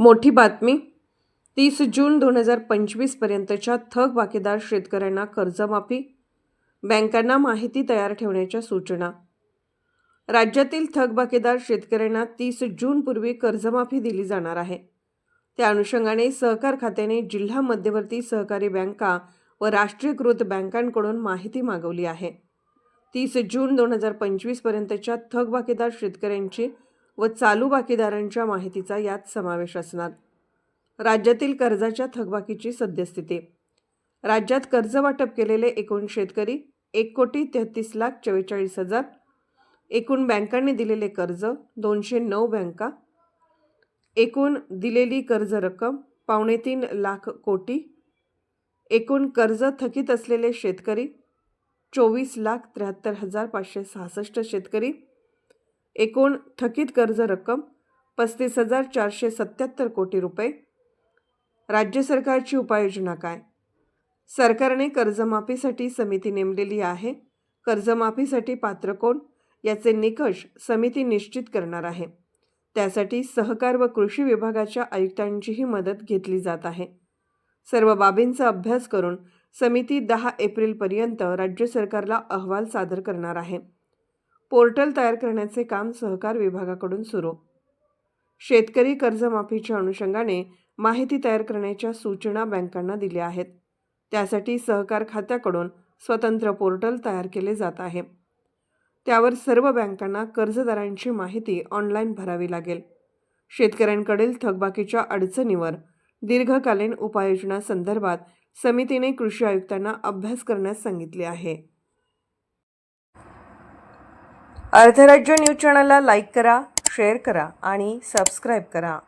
मोठी बातमी. 30 जून 2025 पर्यंतच्या थकबाकीदार शेतकऱ्यांना कर्जमाफी. बँकांना माहिती तयार ठेवण्याच्या सूचना. राज्यातील थकबाकीदार शेतकऱ्यांना 30 जूनपूर्वी कर्जमाफी दिली जाणार आहे. त्या अनुषंगाने सहकार खात्याने जिल्हा मध्यवर्ती सहकारी बँका व राष्ट्रीयकृत बँकांकडून माहिती मागवली आहे. 30 जून 2025 पर्यंतच्या थकबाकीदार शेतकऱ्यांची व चालू बाकीदारांच्या माहितीचा यात समावेश असणार. राज्यातील कर्जाच्या थकबाकीची सद्यस्थिती. राज्यात कर्ज वाटप केलेले एकूण शेतकरी 1,33,44,000. एकूण बँकांनी दिलेले कर्ज 209 बँका. एकूण दिलेली कर्ज रक्कम 2.25 लाख कोटी. एकूण कर्ज थकीत असलेले शेतकरी 24,73,566 शेतकरी. एकूण थकीत कर्ज रक्कम 35,477 कोटी रुपये. राज्य सरकारची उपाययोजना काय? सरकारने कर्जमाफीसाठी समिती नेमलेली आहे. कर्जमाफीसाठी पात्र कोण याचे निकष समिती निश्चित करणार आहे. त्यासाठी सहकार व कृषी विभागाच्या आयुक्तांचीही मदत घेतली जात आहे. सर्व बाबींचा अभ्यास करून समिती 10 एप्रिलपर्यंत राज्य सरकारला अहवाल सादर करणार आहे. पोर्टल तयार करण्याचे काम सहकार विभागाकडून सुरू. शेतकरी कर्जमाफीच्या अनुषंगाने माहिती तयार करण्याच्या सूचना बँकांना दिल्या आहेत. त्यासाठी सहकार खात्याकडून स्वतंत्र पोर्टल तयार केले जात आहे. त्यावर सर्व बँकांना कर्जदारांची माहिती ऑनलाईन भरावी लागेल. शेतकऱ्यांकडील थकबाकीच्या अडचणीवर दीर्घकालीन उपाययोजना संदर्भात समितीने कृषी आयुक्तांना अभ्यास करण्यास सांगितले आहे. अर्धराज्य न्यूज चॅनलला लाईक करा, शेअर करा आणि सबस्क्राईब करा.